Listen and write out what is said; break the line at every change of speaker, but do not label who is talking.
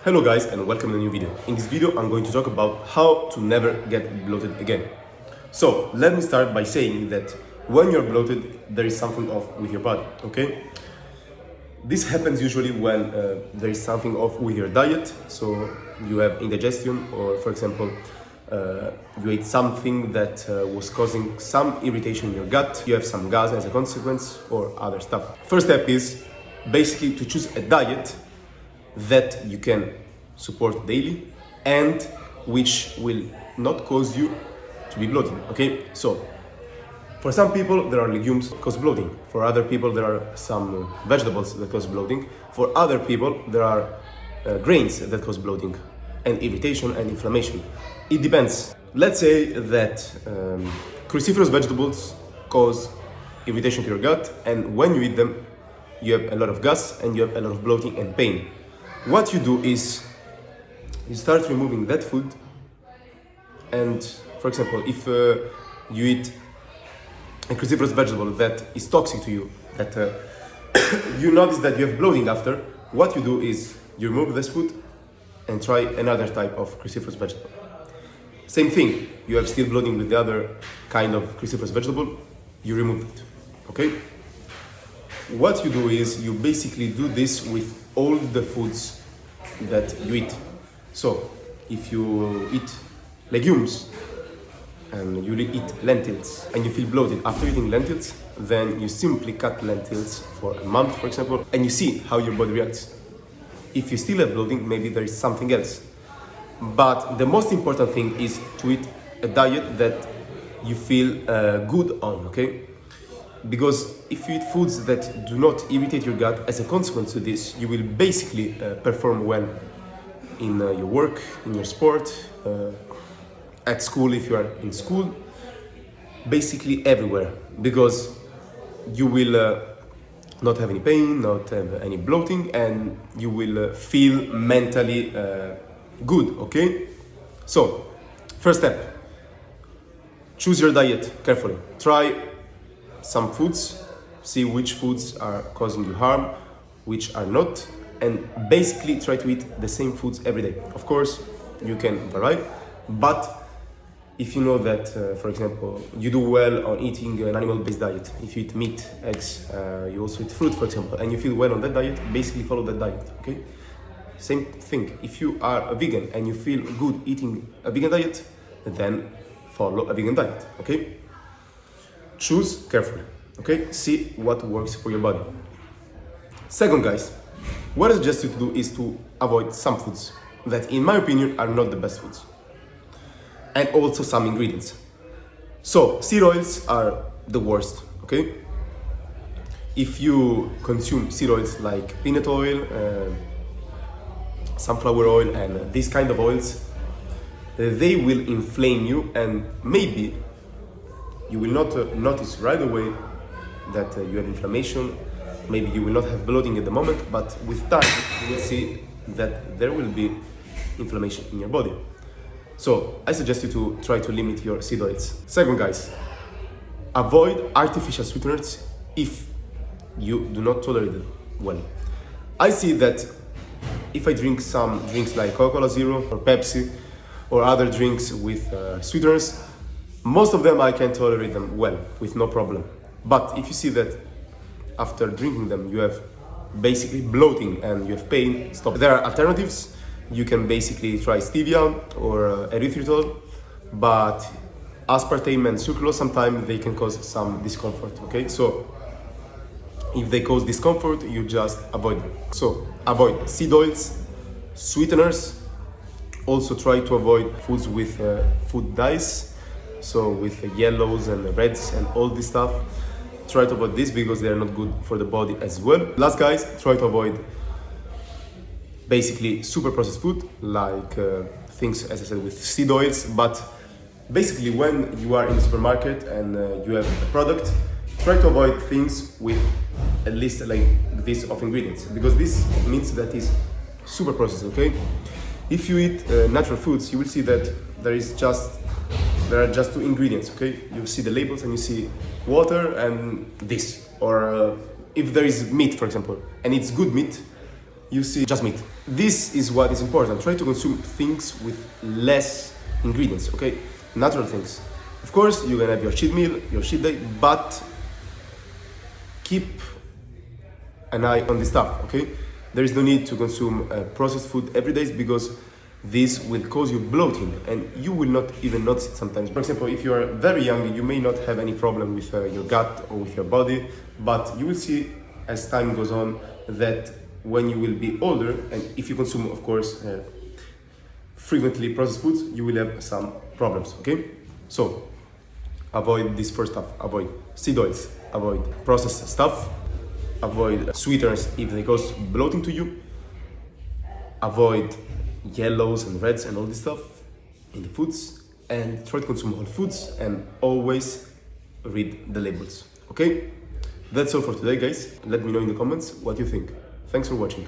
Hello guys and welcome to a new video. In this video I'm going to talk about how to never get bloated again. So let me start by saying that when you're bloated there is something off with your body, okay? This happens usually when there is something off with your diet, so you have indigestion or for example you ate something that was causing some irritation in your gut, you have some gas as a consequence or other stuff. First step is basically to choose a diet that you can support daily and which will not cause you to be bloated, okay? So for some people there are legumes that cause bloating, for other people there are some vegetables that cause bloating, for other people there are grains that cause bloating and irritation and inflammation. It depends. Let's say that cruciferous vegetables cause irritation to your gut, and when you eat them you have a lot of gas and you have a lot of bloating and pain. What you do is you start removing that food, and for example if you eat a cruciferous vegetable that is toxic to you, that you notice that you have bloating after, what you do is you remove this food and try another type of cruciferous vegetable. Same thing, you have still bloating with the other kind of cruciferous vegetable, you remove it, okay? What you do is you basically do this with all the foods that you eat. So if you eat legumes and you eat lentils and you feel bloated after eating lentils, then you simply cut lentils for a month, for example, and you see how your body reacts. If you still have bloating, maybe there is something else. But the most important thing is to eat a diet that you feel good on, okay? Because if you eat foods that do not irritate your gut, as a consequence to this, you will basically perform well in your work, in your sport, at school if you are in school, basically everywhere. Because you will not have any pain, not have any bloating, and you will feel mentally good, okay? So, first step, choose your diet carefully. Try some foods, see which foods are causing you harm, which are not, and basically try to eat the same foods every day. Of course, you can vary, but if you know that, for example, you do well on eating an animal-based diet, if you eat meat, eggs, you also eat fruit, for example, and you feel well on that diet, basically follow that diet, okay? Same thing, if you are a vegan and you feel good eating a vegan diet, then follow a vegan diet, okay? Choose carefully, okay? See what works for your body. Second, guys, what I suggest you to do is to avoid some foods that, in my opinion, are not the best foods. And also some ingredients. So, seed oils are the worst, okay? If you consume seed oils like peanut oil, sunflower oil, and these kind of oils, they will inflame you, and maybe you will not notice right away that you have inflammation. Maybe you will not have bloating at the moment, but with time you will see that there will be inflammation in your body. So I suggest you to try to limit your seed oils. Second, guys, avoid artificial sweeteners if you do not tolerate them well. I see that if I drink some drinks like Coca-Cola Zero or Pepsi or other drinks with sweeteners, most of them I can tolerate them well, with no problem. But if you see that after drinking them you have basically bloating and you have pain, stop. There are alternatives. You can basically try stevia or erythritol, but aspartame and sucralose sometimes they can cause some discomfort, okay? So if they cause discomfort, you just avoid them. So avoid seed oils, sweeteners. Also try to avoid foods with food dyes, so with yellows and reds and all this stuff. Try to avoid this because they are not good for the body as well. Last, guys, try to avoid basically super processed food, like things, as I said, with seed oils. But basically when you are in the supermarket and you have a product, try to avoid things with at least like this of ingredients, because this means that is super processed, okay? If you eat natural foods, you will see that there are just two ingredients, okay? You see the labels and you see water and this. Or if there is meat, for example, and it's good meat, you see just meat. This is what is important. Try to consume things with less ingredients, okay? Natural things. Of course, you can have your cheat meal, your cheat day, but keep an eye on this stuff, okay? There is no need to consume processed food every day because this will cause you bloating and you will not even notice it sometimes. For example, if you are very young, you may not have any problem with your gut or with your body, but you will see as time goes on that when you will be older, and if you consume, of course, frequently processed foods, you will have some problems, okay? So, avoid this first stuff. Avoid seed oils, avoid processed stuff, avoid sweeteners if they cause bloating to you, avoid yellows and reds and all this stuff in the foods, and try to consume whole foods and always read the labels, okay? That's all for today, guys. Let me know in the comments what you think. Thanks for watching.